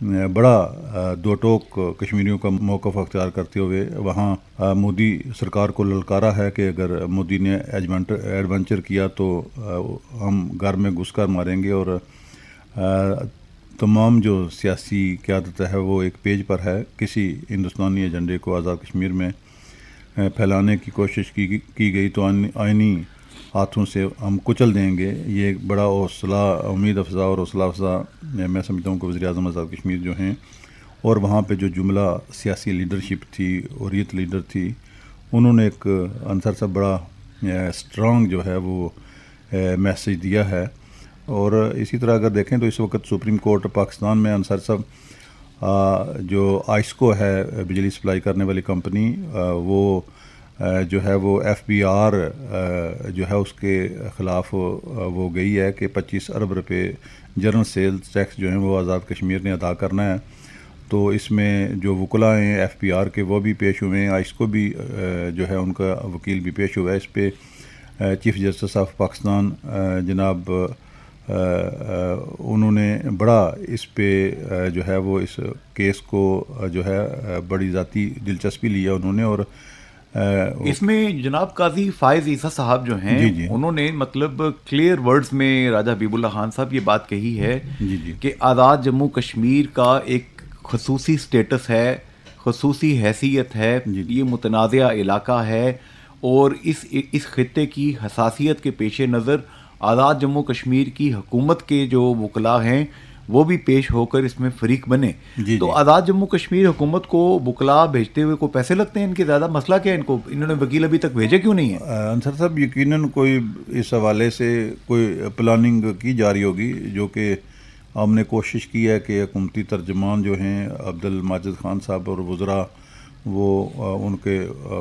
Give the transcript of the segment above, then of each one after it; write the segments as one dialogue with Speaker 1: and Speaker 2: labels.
Speaker 1: بڑا دو ٹوک کشمیریوں کا موقف اختیار کرتے ہوئے وہاں مودی سرکار کو للکارا ہے کہ اگر مودی نے ایڈونچر کیا تو ہم گھر میں گھس کر ماریں گے، اور تمام جو سیاسی قیادت ہے وہ ایک پیج پر ہے، کسی ہندوستانی ایجنڈے کو آزاد کشمیر میں پھیلانے کی کوشش کی گئی تو آئینی ہاتھوں سے ہم کچل دیں گے۔ یہ ایک بڑا حوصلہ امید افزا اور حوصلہ افزا میں سمجھتا ہوں کہ وزیر اعظم آزاد کشمیر جو ہیں، اور وہاں پہ جو جملہ سیاسی لیڈرشپ تھی، حریت لیڈر تھی، انہوں نے ایک انصر صاحب بڑا اسٹرانگ جو ہے وہ میسیج دیا ہے۔ اور اسی طرح اگر دیکھیں تو اس وقت سپریم کورٹ پاکستان میں انصر صاحب جو آئسکو ہے بجلی سپلائی کرنے والی کمپنی، وہ جو ہے وہ ایف بی آر جو ہے اس کے خلاف وہ گئی ہے کہ 25 ارب روپے جنرل سیلز ٹیکس جو ہیں وہ آزاد کشمیر نے ادا کرنا ہے۔ تو اس میں جو وکلاء ہیں ایف بی آر کے وہ بھی پیش ہوئے ہیں، آئسکو بھی جو ہے ان کا وکیل بھی پیش ہوا ہے۔ اس پہ چیف جسٹس آف پاکستان جناب انہوں نے بڑا اس پہ جو ہے وہ اس کیس کو جو ہے بڑی ذاتی دلچسپی لیا انہوں نے، اور
Speaker 2: اس میں جناب قاضی فائز عیسیٰ صاحب جو ہیں
Speaker 1: جی
Speaker 2: انہوں نے مطلب کلیئر ورڈز میں راجہ حبیب اللہ خان صاحب یہ بات کہی ہے
Speaker 1: جی
Speaker 2: کہ آزاد جموں کشمیر کا ایک خصوصی سٹیٹس ہے، خصوصی حیثیت ہے، یہ متنازع علاقہ ہے، اور اس خطے کی حساسیت کے پیش نظر آزاد جموں کشمیر کی حکومت کے جو وکلاء ہیں وہ بھی پیش ہو کر اس میں فریق بنے۔ تو آزاد جموں کشمیر حکومت کو وکلاء بھیجتے ہوئے کوئی پیسے لگتے ہیں ان کے زیادہ؟ مسئلہ کیا ہے انہوں نے وکیل ابھی تک بھیجے کیوں نہیں ہے؟
Speaker 1: انصر صاحب یقیناً کوئی اس حوالے سے کوئی پلاننگ کی جا رہی ہوگی، جو کہ ہم نے کوشش کی ہے کہ حکومتی ترجمان جو ہیں عبد الماجد خان صاحب اور وزراء، وہ ان کے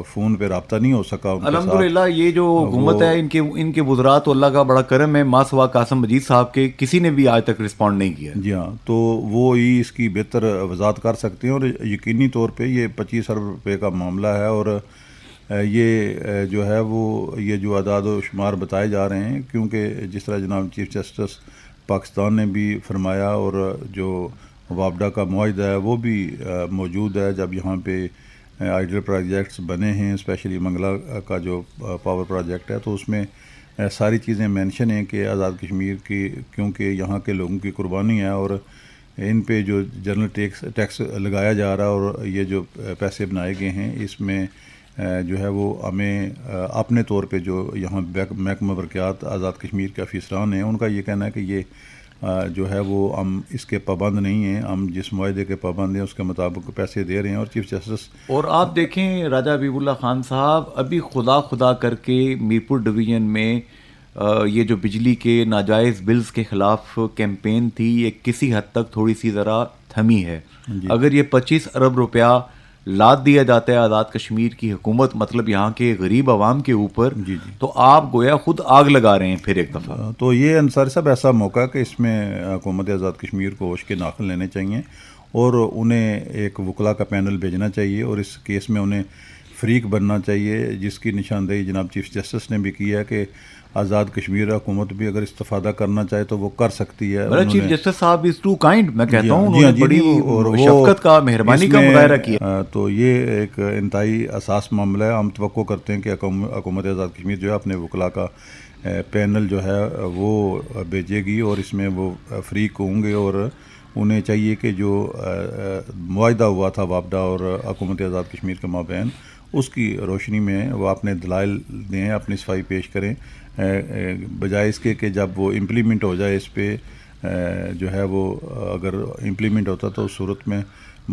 Speaker 1: فون پہ رابطہ نہیں ہو سکا ان کے ساتھ۔
Speaker 2: الحمدللہ یہ جو حکومت ہے ان کے وزراء تو اللہ کا بڑا کرم ہے، ماں سوا قاسم مجید صاحب کے کسی نے بھی آج تک رسپونڈ نہیں کیا۔
Speaker 1: جی ہاں، تو وہ ہی اس کی بہتر وضاحت کر سکتے ہیں، اور یقینی طور پہ یہ 25 ارب روپے کا معاملہ ہے، اور یہ جو ہے وہ یہ جو اعداد و شمار بتائے جا رہے ہیں، کیونکہ جس طرح جناب چیف جسٹس پاکستان نے بھی فرمایا، اور جو وابڈا کا معاہدہ ہے وہ بھی موجود ہے، جب یہاں پہ آئیڈل پروجیکٹس بنے ہیں، اسپیشلی منگلا کا جو پاور پروجیکٹ ہے، تو اس میں ساری چیزیں مینشن ہیں کہ آزاد کشمیر کی، کیونکہ یہاں کے لوگوں کی قربانی ہے، اور ان پہ جو جنرل ٹیکس لگایا جا رہا ہے اور یہ جو پیسے بنائے گئے ہیں، اس میں جو ہے وہ ہمیں اپنے طور پہ جو یہاں محکمہ برقیات آزاد کشمیر کے افسران ہیں، ان کا یہ کہنا ہے کہ یہ جو ہے وہ ہم اس کے پابند نہیں ہیں، ہم جس معاہدے کے پابند ہیں اس کے مطابق پیسے دے رہے ہیں۔ اور چیف جسٹس، اور
Speaker 2: آپ دیکھیں راجہ حبیب اللہ خان صاحب ابھی خدا کر کے میرپور ڈویژن میں یہ جو بجلی کے ناجائز بلز کے خلاف کیمپین تھی، یہ کسی حد تک تھوڑی سی ذرا تھمی ہے۔ اگر یہ 25 ارب روپیہ لاد دیا جاتا ہے آزاد کشمیر کی حکومت، مطلب یہاں کے غریب عوام کے اوپر، تو آپ گویا خود آگ لگا رہے ہیں پھر ایک دفعہ۔
Speaker 1: تو یہ انصاری صاحب ایسا موقع کہ اس میں حکومت آزاد کشمیر کو ہوش کے ناخن لینے چاہیے، اور انہیں ایک وکلاء کا پینل بھیجنا چاہیے، اور اس کیس میں انہیں فریق بننا چاہیے، جس کی نشاندہی جناب چیف جسٹس نے بھی کی ہے کہ آزاد کشمیر حکومت بھی اگر استفادہ کرنا چاہے تو وہ کر سکتی ہے۔
Speaker 2: چیف جسٹس صاحب از ٹو کائنڈ، میں کہتا ہوں انہوں نے بڑی شفقت کا، مہربانی کا مظاہرہ کیا۔
Speaker 1: تو یہ ایک انتہائی اساس معاملہ ہے۔ ہم توقع کرتے ہیں کہ حکومت آزاد کشمیر جو ہے اپنے وکلاء کا پینل جو ہے وہ بھیجے گی، اور اس میں وہ فریق ہوں گے، اور انہیں چاہیے کہ جو معاہدہ ہوا تھا وابڈا اور حکومت آزاد کشمیر کے مابین، اس کی روشنی میں وہ اپنے دلائل دیں، اپنی صفائی پیش کریں، بجائے اس کے کہ جب وہ امپلیمنٹ ہو جائے اس پہ جو ہے وہ اگر امپلیمنٹ ہوتا تو اس صورت میں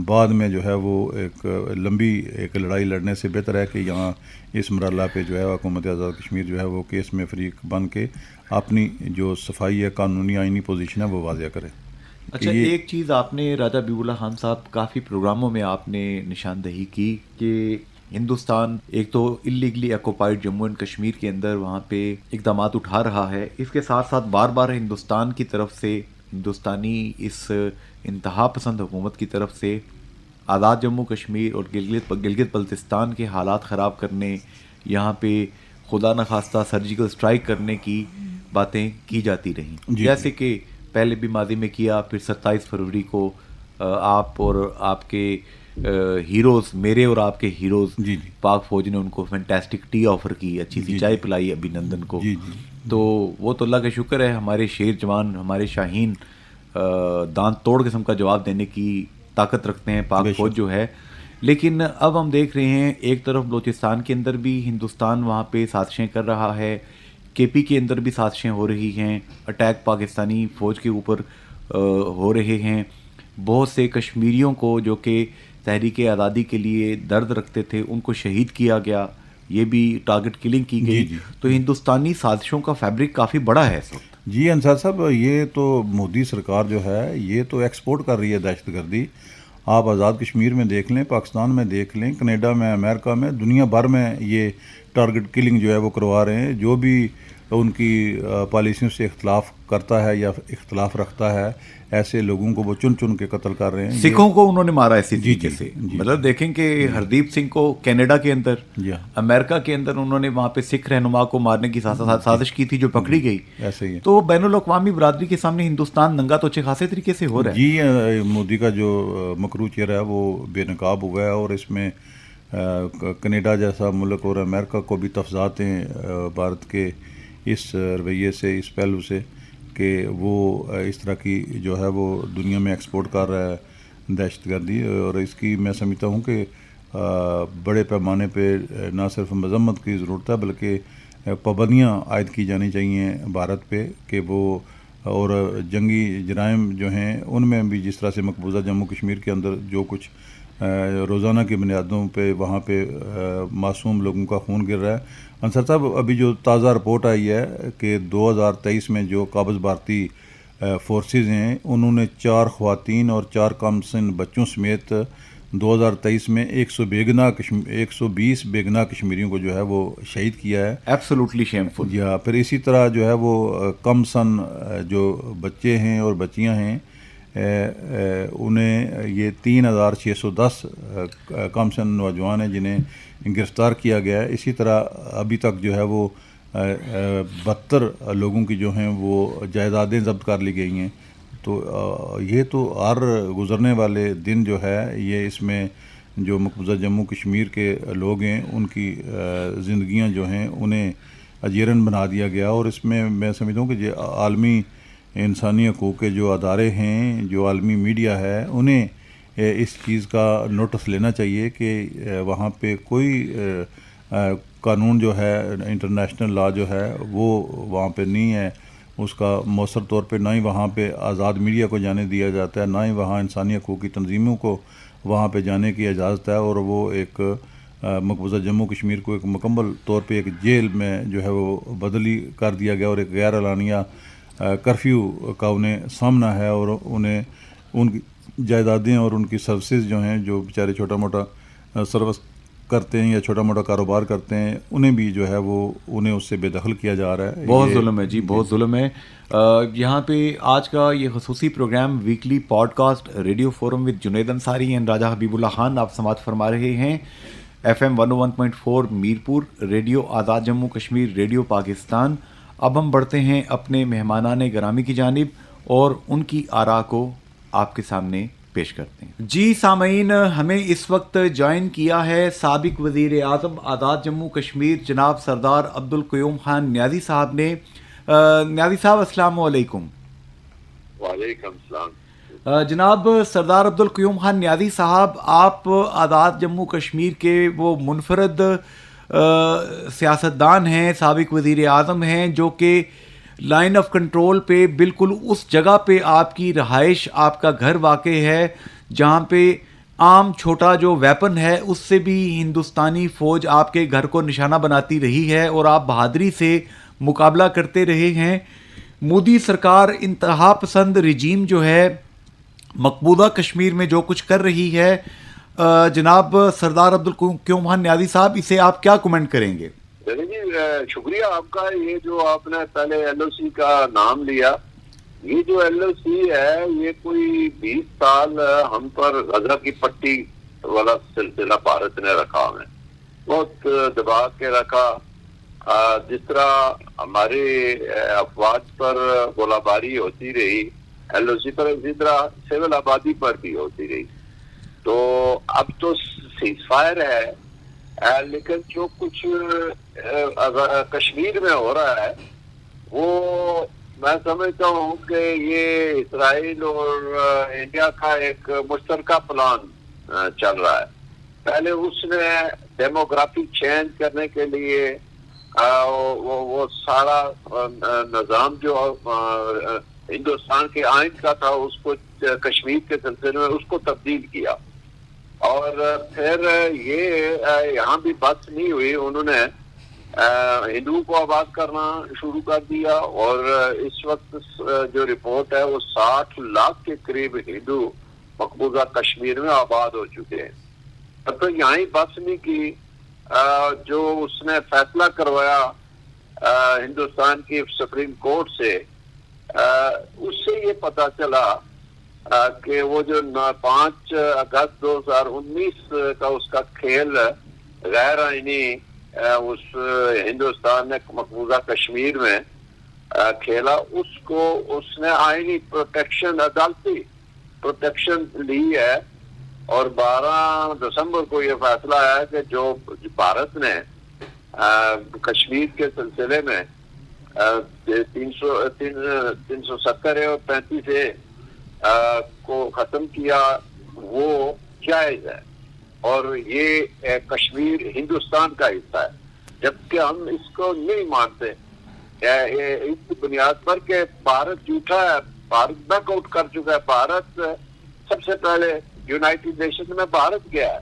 Speaker 1: بعد میں جو ہے وہ ایک لمبی ایک لڑائی لڑنے سے بہتر ہے کہ یہاں اس مرحلہ پہ جو ہے حکومت آزاد کشمیر جو ہے وہ کیس میں فریق بن کے اپنی جو صفائی ہے، قانونی آئینی پوزیشن ہے، وہ واضح کرے۔
Speaker 2: اچھا، ایک چیز آپ نے راجہ حبیب اللہ خان صاحب کافی پروگراموں میں آپ نے نشاندہی کی کہ ہندوستان ایک تو اللیگلی آکوپائڈ جموں اینڈ کشمیر کے اندر وہاں پہ اقدامات اٹھا رہا ہے، اس کے ساتھ ساتھ بار بار ہندوستان کی طرف سے، ہندوستانی اس انتہا پسند حکومت کی طرف سے آزاد جموں کشمیر اور گلگت بلتستان کے حالات خراب کرنے، یہاں پہ خدا نخواستہ سرجیکل سٹرائک کرنے کی باتیں کی جاتی رہیں، جیسے کہ پہلے بھی ماضی میں کیا، پھر 27 فروری کو آپ اور آپ کے ہیروز، میرے اور آپ کے ہیروز،
Speaker 1: جی جی
Speaker 2: پاک فوج نے ان کو فینٹاسٹک ٹی آفر کی، اچھی سی
Speaker 1: جی
Speaker 2: چائے
Speaker 1: جی
Speaker 2: پلائی ابھی نندن کو.
Speaker 1: جی جی
Speaker 2: تو وہ تو اللہ کا شکر ہے، ہمارے شیر جوان، ہمارے شاہین دانت توڑ قسم کا جواب دینے کی طاقت رکھتے ہیں پاک
Speaker 1: بے
Speaker 2: فوج
Speaker 1: شک.
Speaker 2: جو ہے. لیکن اب ہم دیکھ رہے ہیں ایک طرف بلوچستان کے اندر بھی ہندوستان وہاں پہ سازشیں کر رہا ہے، کے پی کے اندر بھی سازشیں ہو رہی ہیں، اٹیک پاکستانی فوج کے اوپر ہو رہے ہیں. بہت سے کشمیریوں کو جو کہ تحریک آزادی کے لیے درد رکھتے تھے ان کو شہید کیا گیا، یہ بھی ٹارگٹ کلنگ کی
Speaker 1: جی
Speaker 2: گئی.
Speaker 1: جی
Speaker 2: تو ہندوستانی سازشوں کا فیبرک کافی بڑا ہے اس وقت.
Speaker 1: جی انصار صاحب، یہ تو مودی سرکار جو ہے یہ تو ایکسپورٹ کر رہی ہے دہشت گردی. آپ آزاد کشمیر میں دیکھ لیں، پاکستان میں دیکھ لیں، کینیڈا میں، امریکہ میں، دنیا بھر میں یہ ٹارگٹ کلنگ جو ہے وہ کروا رہے ہیں. جو بھی ان کی پالیسیوں سے اختلاف کرتا ہے یا اختلاف رکھتا ہے، ایسے لوگوں کو وہ چن چن کے قتل کر رہے ہیں. یہ
Speaker 2: سکھوں کو انہوں نے مارا اسی
Speaker 1: جی
Speaker 2: طریقے
Speaker 1: جی
Speaker 2: سے.
Speaker 1: جی
Speaker 2: مطلب دیکھیں کہ ہردیپ سنگھ کو کینیڈا کے اندر،
Speaker 1: جی ہاں
Speaker 2: امریکہ کے اندر انہوں نے وہاں پہ سکھ رہنما کو مارنے کی سازش کی تھی جو پکڑی گئی.
Speaker 1: ایسے ہی ہے.
Speaker 2: تو بین الاقوامی برادری کے سامنے ہندوستان ننگا تو اچھے خاصے طریقے سے ہو رہا ہے.
Speaker 1: جی مودی کا جو مکروہ چہرہ ہے وہ بے نقاب ہوا ہے، اور اس میں کینیڈا جیسا ملک اور امریکہ کو بھی تفضاحات ہیں بھارت کے اس رویے سے، اس پہلو سے کہ وہ اس طرح کی جو ہے وہ دنیا میں ایکسپورٹ کر رہا ہے دہشت گردی. اور اس کی میں سمجھتا ہوں کہ بڑے پیمانے پہ نہ صرف مذمت کی ضرورت ہے بلکہ پابندیاں عائد کی جانی چاہیے بھارت پہ کہ وہ، اور جنگی جرائم جو ہیں ان میں بھی جس طرح سے مقبوضہ جموں کشمیر کے اندر جو کچھ روزانہ کی بنیادوں پہ وہاں پہ معصوم لوگوں کا خون گر رہا ہے. انصر صاحب، ابھی جو تازہ رپورٹ آئی ہے کہ 2023 میں جو قابض بھارتی فورسز ہیں انہوں نے 4 خواتین اور 4 کم سن بچوں سمیت 2023 میں 120 بے گناہ کشمیریوں کو جو ہے وہ شہید کیا ہے.
Speaker 2: Absolutely shameful.
Speaker 1: یا پھر اسی طرح جو ہے وہ کم سن جو بچے ہیں اور بچیاں ہیں انہیں یہ 3610 کم سن نوجوان ہیں جنہیں گرفتار کیا گیا ہے. اسی طرح ابھی تک جو ہے وہ 72 لوگوں کی جو ہیں وہ جائیدادیں ضبط کر لی گئی ہیں. تو یہ تو ہر گزرنے والے دن جو ہے یہ اس میں جو مقبوضہ جموں کشمیر کے لوگ ہیں ان کی زندگیاں جو ہیں انہیں اجیرن بنا دیا گیا. اور اس میں سمجھتا ہوں کہ جو عالمی انسانی حقوق کے جو ادارے ہیں، جو عالمی میڈیا ہے، انہیں اس چیز کا نوٹس لینا چاہیے کہ وہاں پہ کوئی قانون جو ہے، انٹرنیشنل لا جو ہے وہ وہاں پہ نہیں ہے. اس کا مؤثر طور پہ نہ ہی وہاں پہ آزاد میڈیا کو جانے دیا جاتا ہے، نہ ہی وہاں انسانی حقوق کی تنظیموں کو وہاں پہ جانے کی اجازت ہے. اور وہ ایک مقبوضہ جموں کشمیر کو ایک مکمل طور پہ ایک جیل میں جو ہے وہ بدلی کر دیا گیا، اور ایک غیر اعلانیہ کرفیو کا انہیں سامنا ہے. اور انہیں ان کی جائیدادیں اور ان کی سروسز جو ہیں، جو بیچارے چھوٹا موٹا سروس کرتے ہیں یا چھوٹا موٹا کاروبار کرتے ہیں، انہیں بھی جو ہے وہ انہیں اس سے بے دخل کیا جا رہا ہے.
Speaker 2: بہت ظلم ہے جی، بہت ظلم ہے. یہاں پہ آج کا یہ خصوصی program weekly podcast radio forum with Junaid Ansari and Raja Habib Ullah Khan آپ سماعت فرما رہے ہیں. FM 101.4 Mirpur, radio Azad Jammu Kashmir, radio Pakistan. اب ہم بڑھتے ہیں اپنے مہمانان گرامی کی جانب اور ان کی آراء کو آپ کے سامنے پیش کرتے ہیں. جی سامعین، ہمیں اس وقت جوائن کیا ہے سابق وزیر اعظم آزاد جموں کشمیر جناب سردار عبدالقیوم خان نیازی صاحب نے. نیازی صاحب السلام علیکم.
Speaker 3: وعلیکم السلام.
Speaker 2: جناب سردار عبدالقیوم خان نیازی صاحب، آپ آزاد جموں کشمیر کے وہ منفرد سیاستدان ہیں، سابق وزیر اعظم ہیں، جو کہ لائن آف کنٹرول پہ بالکل اس جگہ پہ آپ کی رہائش، آپ کا گھر واقع ہے جہاں پہ عام چھوٹا جو ویپن ہے اس سے بھی ہندوستانی فوج آپ کے گھر کو نشانہ بناتی رہی ہے اور آپ بہادری سے مقابلہ کرتے رہے ہیں. مودی سرکار انتہا پسند رجیم جو ہے مقبوضہ کشمیر میں جو کچھ کر رہی ہے، جناب سردار عبدالقیوم خان نیازی صاحب، اسے آپ کیا کمنٹ کریں گے؟
Speaker 3: جی شکریہ آپ کا. یہ جو آپ نے پہلے LOC کا نام لیا، یہ جو LOC ہے یہ کوئی 20 سال ہم پر غزہ کی پٹی والا سلسلہ بھارت نے رکھا، ہمیں بہت دبا کے رکھا. جس طرح ہمارے افواج پر گولہ باری ہوتی رہی LOC پر اسی طرح سول آبادی پر بھی ہوتی رہی. تو اب تو سیز فائر ہے، لیکن جو کچھ کشمیر میں ہو رہا ہے وہ میں سمجھتا ہوں کہ یہ اسرائیل اور انڈیا کا ایک مشترکہ پلان چل رہا ہے. پہلے اس نے ڈیموگرافک چینج کرنے کے لیے وہ سارا نظام جو ہندوستان کے آئین کا تھا اس کو کشمیر کے سلسلے میں اس کو تبدیل کیا. اور پھر یہ یہاں بھی بات نہیں ہوئی، انہوں نے ہندوؤں کو آباد کرنا شروع کر دیا. اور اس وقت جو رپورٹ ہے وہ 60 لاکھ کے قریب ہندو مقبوضہ کشمیر میں آباد ہو چکے ہیں. اب تو یہاں بات نہیں کی، جو اس نے فیصلہ کروایا ہندوستان کی سپریم کورٹ سے، اس سے یہ پتا چلا کہ وہ جو 5 اگست 2019 کا اس کا کھیل غیر آئینی اس ہندوستان نے مقبوضہ کشمیر میں کھیلا، اس کو اس نے آئینی پروٹیکشن، عدالتی پروٹیکشن لی ہے. اور 12 دسمبر کو یہ فیصلہ ہے کہ جو بھارت نے کشمیر کے سلسلے میں 370 اور 35 کو ختم کیا وہ جائز ہے، اور یہ کشمیر ہندوستان کا حصہ ہے. جبکہ ہم اس کو نہیں مانتے اس بنیاد پر کہ بھارت جھوٹا ہے، بھارت بیک آؤٹ کر چکا ہے. بھارت سب سے پہلے یونائٹڈ نیشن میں بھارت گیا ہے،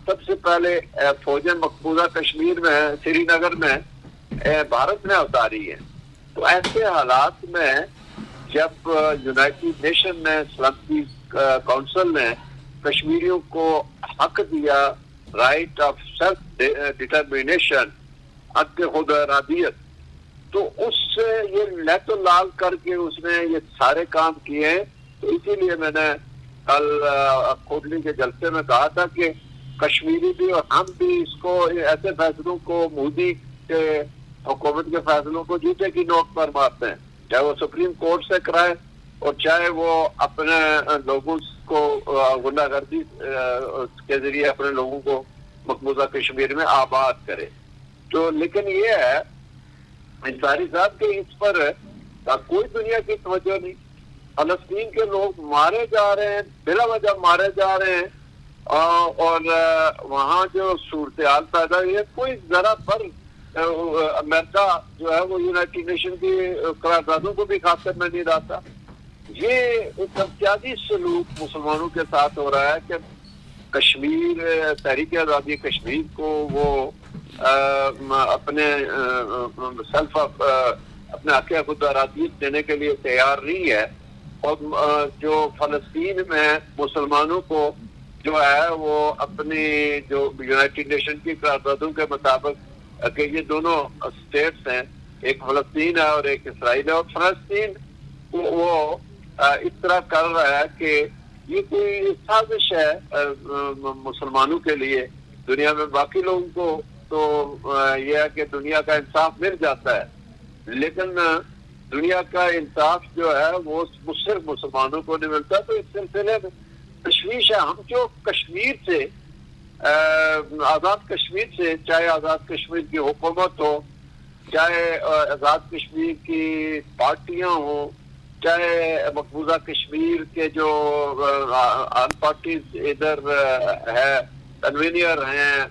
Speaker 3: سب سے پہلے فوجیں مقبوضہ کشمیر میں سری نگر میں بھارت نے اتاری ہے. تو ایسے حالات میں جب یونائٹڈ نیشن نے سلامتی کونسل نے کشمیریوں کو حق دیا، رائٹ آف سیلف ڈٹرمینیشن، حق خود ارادیت، تو اس سے یہ لیت و لال کر کے اس نے یہ سارے کام کیے ہیں. تو اسی لیے میں نے کل کوٹلی کے جلسے میں کہا تھا کہ کشمیری بھی اور ہم بھی اس کو ایسے فیصلوں کو، مودی کے حکومت کے فیصلوں کو جوتے کی نوک پر مارتے ہیں، چاہے وہ سپریم کورٹ سے کرائے اور چاہے وہ اپنے لوگوں کو غنڈہ گردی کے ذریعے اپنے لوگوں کو مقبوضہ کشمیر میں آباد کرے. تو لیکن یہ ہے انصاری صاحب کہ اس پر کوئی دنیا کی توجہ نہیں. فلسطین کے لوگ مارے جا رہے ہیں، بلا وجہ مارے جا رہے ہیں، اور وہاں جو صورتحال پیدا ہوئی ہے، کوئی ذرا پر امریکہ جو ہے وہ یونائٹڈ نیشن کی قراردادوں کو بھی خاطر میں نہیں لاتا. یہ ایک امتیازی سلوک مسلمانوں کے ساتھ ہو رہا ہے کہ کشمیر، تحریک آزادی کشمیر کو وہ اپنے سیلف اپنے حق خود ارادیت دینے کے لیے تیار نہیں ہے. اور جو فلسطین میں مسلمانوں کو جو ہے وہ اپنی جو یونائٹڈ نیشن کی قراردادوں کے مطابق کہ یہ دونوں اسٹیٹس ہیں، ایک فلسطین ہے اور ایک اسرائیل ہے، اور فلسطین وہ اس طرح کر رہا ہے کہ یہ کوئی سازش ہے مسلمانوں کے لیے. دنیا میں باقی لوگوں کو تو یہ ہے کہ دنیا کا انصاف مل جاتا ہے، لیکن دنیا کا انصاف جو ہے وہ صرف مسلمانوں کو نہیں ملتا. تو اس سلسلے میں تشویش ہے. ہم جو کشمیر سے آزاد کشمیر سے، چاہے آزاد کشمیر کی حکومت ہو، چاہے آزاد کشمیر کی پارٹیاں ہوں، چاہے مقبوضہ کشمیر کے جو آل پارٹیز ادھر ہے، کنوینئر ہیں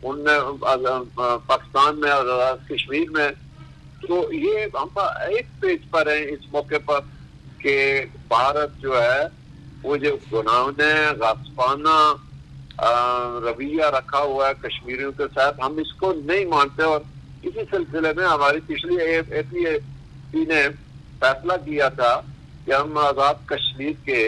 Speaker 3: ان پاکستان میں اور آزاد کشمیر میں، تو یہ ہم ایک پیج پر ہیں اس موقع پر کہ بھارت جو ہے وہ جو گناہنے غاصبانہ رویہ رکھا ہوا ہے کشمیریوں کے ساتھ، ہم اس کو نہیں مانتے. اور اسی سلسلے میں ہماری پچھلی APC نے فیصلہ کیا تھا کہ ہم آزاد کشمیر کے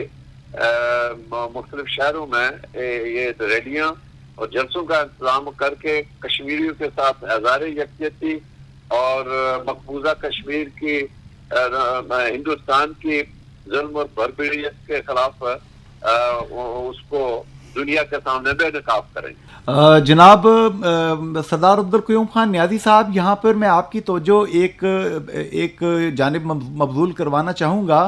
Speaker 3: مختلف شہروں میں یہ ریلیاں اور جلسوں کا انتظام کر کے کشمیریوں کے ساتھ اظہار یکجہتی اور مقبوضہ کشمیر کی ہندوستان کی ظلم اور بربریت کے خلاف اس کو دنیا کے سامنے بے نقاب کریں گے.
Speaker 2: جناب سردار عبدالقیوم خان نیازی صاحب، یہاں پر میں آپ کی توجہ ایک جانب مبذول کروانا چاہوں گا.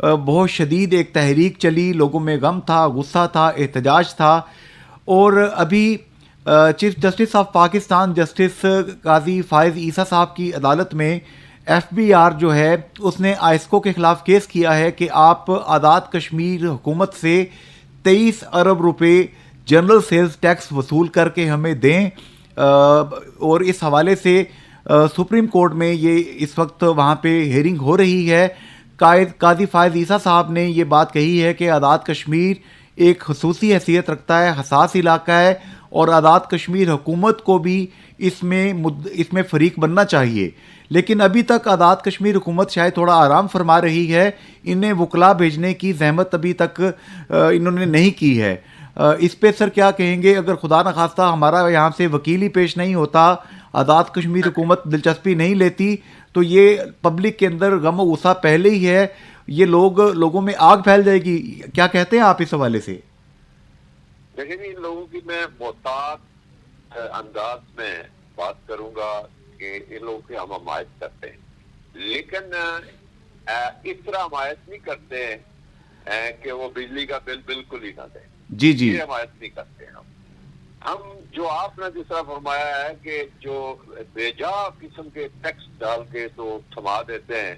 Speaker 2: بہت شدید ایک تحریک چلی, لوگوں میں غم تھا, غصہ تھا, احتجاج تھا. اور ابھی chief justice of Pakistan justice قاضی فائز عیسیٰ صاحب کی عدالت میں FBR جو ہے اس نے آئسکو کے خلاف کیس کیا ہے کہ آپ آزاد کشمیر حکومت سے 23 ارب روپے جنرل سیلز ٹیکس وصول کر کے ہمیں دیں. اور اس حوالے سے سپریم کورٹ میں یہ اس وقت وہاں پہ ہیئرنگ ہو رہی ہے. قاضی فائز عیسیٰ صاحب نے یہ بات کہی ہے کہ آزاد کشمیر ایک خصوصی حیثیت رکھتا ہے, حساس علاقہ ہے, اور آزاد کشمیر حکومت کو بھی اس میں فریق بننا چاہیے. لیکن ابھی تک آزاد کشمیر حکومت شاید تھوڑا آرام فرما رہی ہے, انہیں وکلا بھیجنے کی زحمت ابھی تک انہوں نے نہیں کی ہے. اس پہ سر کیا کہیں گے؟ اگر خدا نخواستہ ہمارا یہاں سے وکیل ہی پیش نہیں ہوتا, آزاد کشمیر حکومت دلچسپی نہیں لیتی, تو یہ پبلک کے اندر غم و غصہ پہلے ہی ہے, یہ لوگوں میں آگ پھیل جائے گی. کیا کہتے ہیں آپ اس حوالے سے؟
Speaker 3: لیکن ان لوگوں کی میں محتاط انداز میں بات کروں گا کہ ان لوگوں کی ہم حمایت کرتے ہیں, لیکن اس طرح حمایت نہیں کرتے ہیں کہ وہ بجلی کا بل بالکل ہی نہ دیں.
Speaker 2: جی
Speaker 3: یہ حمایت نہیں کرتے ہیں. ہم جو آپ نے جس طرح فرمایا ہے کہ جو بے-جا قسم کے ٹیکس ڈال کے تو تھما دیتے ہیں,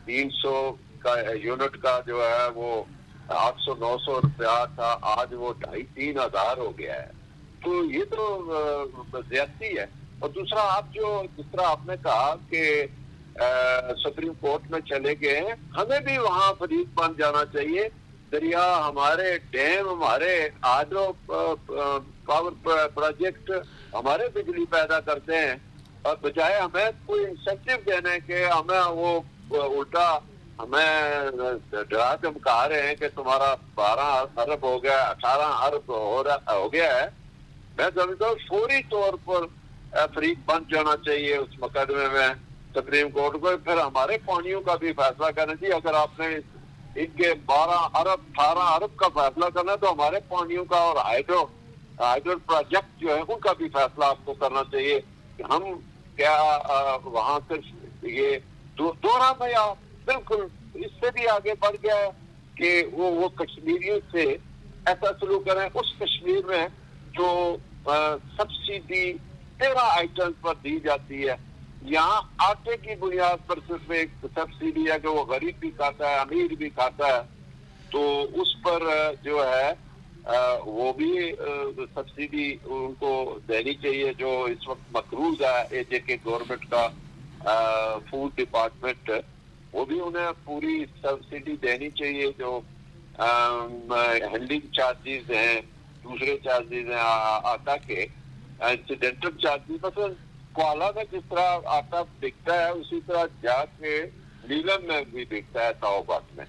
Speaker 3: 300 کا یونٹ کا جو ہے وہ 800-900 روپیہ تھا, آج وہ 2,500-3,000 ہزار ہو گیا ہے. تو یہ تو زیادتی ہے. اور دوسرا آپ جس طرح آپ نے کہا کہ سپریم کورٹ میں چلے گئے ہیں, ہمیں بھی وہاں فریق بن جانا چاہیے. دریا, ہمارے ڈیم, ہمارے ہائیڈرو پاور پروجیکٹ ہمارے بجلی پیدا کرتے ہیں, اور بجائے ہمیں کوئی انسینٹیو دینے کے ہمیں وہ الٹا ہمیں ڈرا دھمکا رہے ہیں کہ تمہارا 12 ارب ہو گیا, 18 ارب ہو گیا ہے. میں سمجھتا ہوں فوری طور پر فریق بن جانا چاہیے اس مقدمے میں سپریم کورٹ کو. پھر ہمارے پانیوں کا بھی فیصلہ کرنا چاہیے. اگر آپ نے ان کے 12 ارب 18 ارب کا فیصلہ کرنا تو ہمارے پانیوں کا اور ہائیڈرو پروجیکٹ جو ہے ان کا بھی فیصلہ آپ کو کرنا چاہیے کہ ہم کیا وہاں صرف یہ دورہ میں بالکل اس سے بھی آگے بڑھ گیا ہے کہ وہ کشمیریوں سے ایسا سلوک کریں. اس کشمیر میں جو سبسڈی 13 آئٹم پر دی جاتی ہے, یہاں آٹے کی بنیاد پر صرف ایک سبسڈی ہے کہ وہ غریب بھی کھاتا ہے, امیر بھی کھاتا ہے, تو اس پر جو ہے وہ بھی سبسڈی ان کو دینی چاہیے. جو اس وقت مقروض ہے AJK گورنمنٹ کا فوڈ ڈپارٹمنٹ, وہ بھی انہیں پوری سبسڈی دینی چاہیے. جو ہینڈلنگ چارجز ہیں, دوسرے چارجز ہیں آٹا کے, انسیڈنٹل چارجز, مثلا کوالہ میں جس طرح آٹا بکتا ہے اسی طرح جا کے نیلم میں بھی بکتا ہے تاؤبات میں.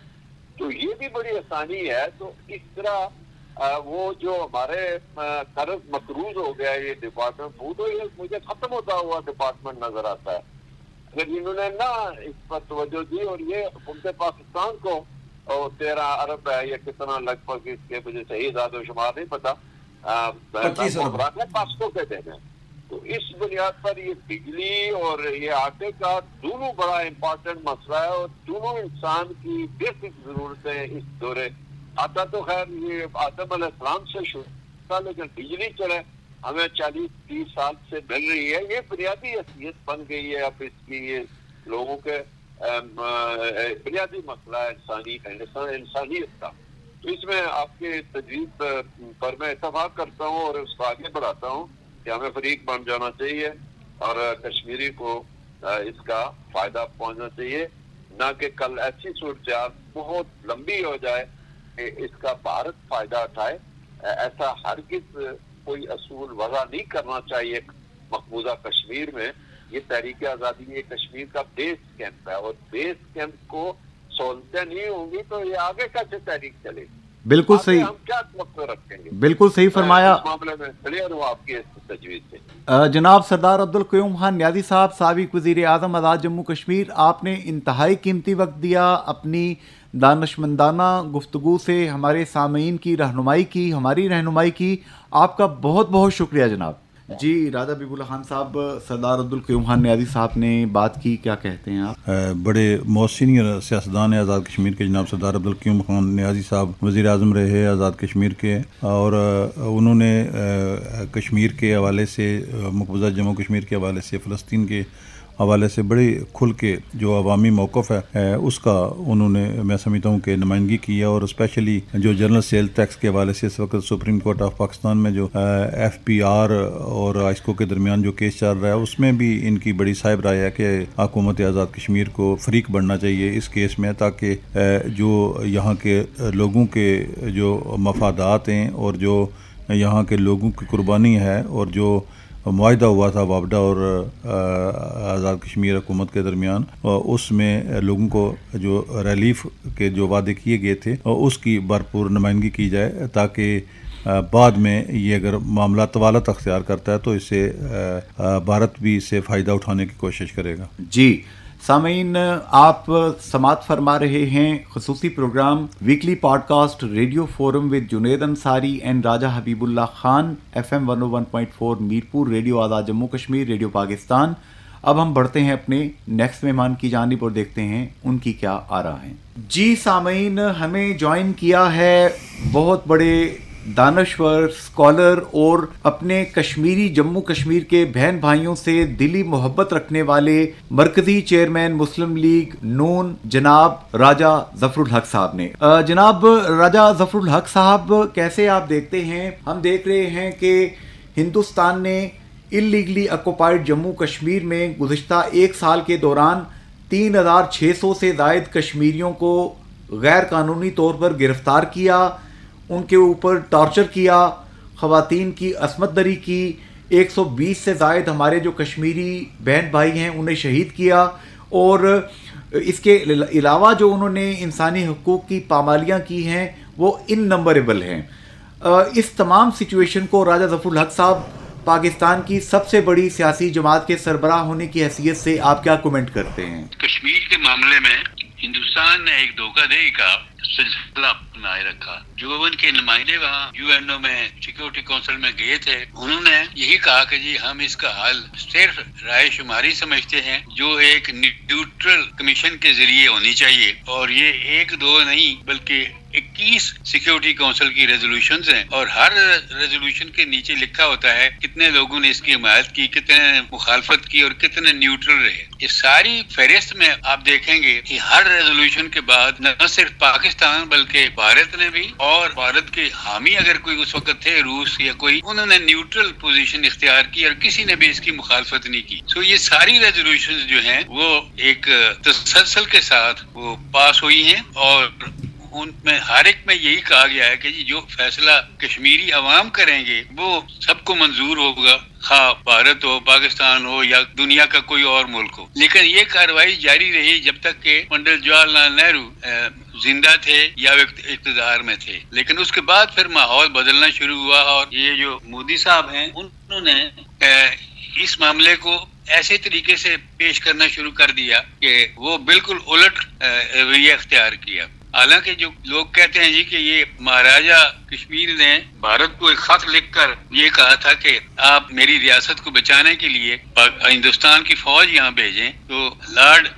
Speaker 3: تو یہ بھی بڑی آسانی ہے. تو اس طرح وہ جو ہمارے قرض مقروض ہو گیا یہ ڈپارٹمنٹ فوڈ, یہ مجھے ختم ہوتا ہوا ڈپارٹمنٹ نظر آتا ہے. اگر انہوں نے نہ اس پر توجہ دی, اور یہ حکومت پاکستان کو 13 ارب ہے یا کتنا لگ بھگ, اس کے مجھے صحیح اعداد و شمار نہیں پتا, 25 ارب پاسکو کے دینے. تو اس بنیاد پر یہ بجلی اور یہ آٹے کا دونوں بڑا امپورٹنٹ مسئلہ ہے, اور دونوں انسان کی بیسک ضرورتیں اس دورے. آٹا تو خیر یہ آدم علیہ السلام سے شروع تھا, لیکن بجلی چلے ہمیں 40-30 سال سے مل رہی ہے. یہ بنیادی حیثیت بن گئی ہے اب اس کی, یہ لوگوں کے بنیادی مسئلہ ہے انسانیت کا. تو اس میں آپ کے تجویز پر میں اتفاق کرتا ہوں اور اس کو آگے بڑھاتا ہوں کہ ہمیں فریق بن جانا چاہیے اور کشمیری کو اس کا فائدہ پہنچنا چاہیے, نہ کہ کل ایسی صورتحال بہت لمبی ہو جائے کہ اس کا بھارت فائدہ اٹھائے. ایسا ہرگز کوئی اصول وضع نہیں کرنا چاہیے مقبوضہ کشمیر میں. یہ تحریک آزادی یہ کشمیر کا بیس کیمپ ہے, اور بیس کیمپ کو سہولتیں نہیں ہوں گی تو یہ آگے کیسے تحریک چلے گی؟
Speaker 2: بالکل صحیح,
Speaker 3: ہم کیا مقصد رکھیں گے؟
Speaker 2: بالکل صحیح فرمایا.
Speaker 3: اس معاملے میں کلیئر ہوں آپ کی تجویز سے.
Speaker 2: جناب سردار عبدالقیوم خان نیازی صاحب, سابق وزیر اعظم آزاد جموں کشمیر, آپ نے انتہائی قیمتی وقت دیا, اپنی دانشمندانہ گفتگو سے ہمارے سامعین کی رہنمائی کی, ہماری رہنمائی کی. آپ کا بہت بہت شکریہ جناب. جی راجہ حبیب اللہ خان صاحب، سردار عبدالقیوم خان نیازی صاحب نے بات کی، کیا کہتے ہیں آپ؟
Speaker 1: بڑے سینئر سیاستدان آزاد کشمیر کے جناب سردار عبدالقیوم خان نیازی صاحب وزیر اعظم رہے آزاد کشمیر کے، اور انہوں نے کشمیر کے حوالے سے، مقبوضہ جموں کشمیر کے حوالے سے، فلسطین کے حوالے سے بڑے کھل کے جو عوامی موقف ہے اس کا انہوں نے، میں سمجھتا ہوں کہ نمائندگی کی ہے، اور اسپیشلی جو جنرل سیل ٹیکس کے حوالے سے اس وقت سپریم کورٹ آف پاکستان میں جو ایف پی آر اور آئسکو کے درمیان جو کیس چل رہا ہے اس میں بھی ان کی بڑی صاحب رائے ہے کہ حکومت آزاد کشمیر کو فریق بننا چاہیے اس کیس میں، تاکہ جو یہاں کے لوگوں کے جو مفادات ہیں اور جو یہاں کے لوگوں کی قربانی ہے اور جو معاہدہ ہوا تھا وابڈا اور آزاد کشمیر حکومت کے درمیان، اس میں لوگوں کو جو ریلیف کے جو وعدے کیے گئے تھے اس کی بھرپور نمائندگی کی جائے، تاکہ بعد میں یہ اگر معاملہ طوالت اختیار کرتا ہے تو اس سے بھارت بھی اس سے فائدہ اٹھانے کی کوشش کرے گا۔
Speaker 2: جی سامعین، آپ سماعت فرما رہے ہیں خصوصی program weekly podcast radio forum with Junaid Ansari and Raja Habib Ullah Khan, FM 101.4 Mirpur, radio Azad Jammu Kashmir, radio Pakistan. اب ہم بڑھتے ہیں اپنے نیکسٹ مہمان کی جانب اور دیکھتے ہیں ان کی کیا آراء ہیں۔ جی سامعین، ہمیں جوائن کیا ہے بہت بڑے دانشور، اسکالر اور اپنے کشمیری جموں کشمیر کے بہن بھائیوں سے دلی محبت رکھنے والے مرکزی چیئرمین مسلم لیگ نون جناب راجہ ظفر الحق صاحب نے۔ جناب راجہ ظفر الحق صاحب، کیسے آپ دیکھتے ہیں؟ ہم دیکھ رہے ہیں کہ ہندوستان نے انلیگلی آکوپائڈ جموں کشمیر میں گزشتہ ایک سال کے دوران 3600 سے زائد کشمیریوں کو غیر قانونی طور پر گرفتار کیا، ان کے اوپر ٹارچر کیا، خواتین کی عصمت دری کی، 120 سے زائد ہمارے جو کشمیری بہن بھائی ہیں انہیں شہید کیا، اور اس کے علاوہ جو انہوں نے انسانی حقوق کی پامالیاں کی ہیں وہ ان نمبریبل ہیں۔ اس تمام سچویشن کو راجہ ظفر الحق صاحب، پاکستان کی سب سے بڑی سیاسی جماعت کے سربراہ ہونے کی حیثیت سے آپ کیا کومنٹ کرتے ہیں؟
Speaker 4: کشمیر کے معاملے میں ہندوستان نے ایک دھوکہ دہی کا سلسلہ بنائے رکھا۔ جو ان کے نمائندے وہاں UNO میں سیکورٹی کونسل میں گئے تھے، انہوں نے یہی کہا کہ جی ہم اس کا حل صرف رائے شماری سمجھتے ہیں جو ایک نیوٹرل کمیشن کے ذریعے ہونی چاہیے، اور یہ ایک دو نہیں بلکہ 21 سیکورٹی کونسل کی ریزولوشنز ہیں، اور ہر ریزولوشن کے نیچے لکھا ہوتا ہے کتنے لوگوں نے اس کی حمایت کی، کتنے نے مخالفت کی اور کتنے نیوٹرل رہے۔ یہ ساری فہرست میں آپ دیکھیں گے کہ ہر ریزولوشن کے بعد نہ صرف پاکستان بلکہ بھارت نے بھی، اور بھارت کے حامی اگر کوئی اس وقت تھے روس یا کوئی، انہوں نے نیوٹرل پوزیشن اختیار کی اور کسی نے بھی اس کی مخالفت نہیں کی۔ سو یہ ساری ریزولوشنز جو ہیں وہ ایک تسلسل کے ساتھ وہ پاس ہوئی ہیں، اور ان میں ہر ایک میں یہی کہا گیا ہے کہ جی جو فیصلہ کشمیری عوام کریں گے وہ سب کو منظور ہوگا، خواہ بھارت ہو، پاکستان ہو یا دنیا کا کوئی اور ملک ہو۔ لیکن یہ کارروائی جاری رہی جب تک کہ پنڈت جواہر لال نہرو زندہ تھے یا اقتدار میں تھے، لیکن اس کے بعد پھر ماحول بدلنا شروع ہوا، اور یہ جو مودی صاحب ہیں انہوں نے اس معاملے کو ایسے طریقے سے پیش کرنا شروع کر دیا کہ وہ بالکل الٹ رویہ اختیار کیا۔ حالانکہ جو لوگ کہتے ہیں جی کہ یہ مہاراجہ کشمیر نے بھارت کو ایک خط لکھ کر یہ کہا تھا کہ آپ میری ریاست کو بچانے کے لیے ہندوستان کی فوج یہاں بھیجیں، تو لارڈ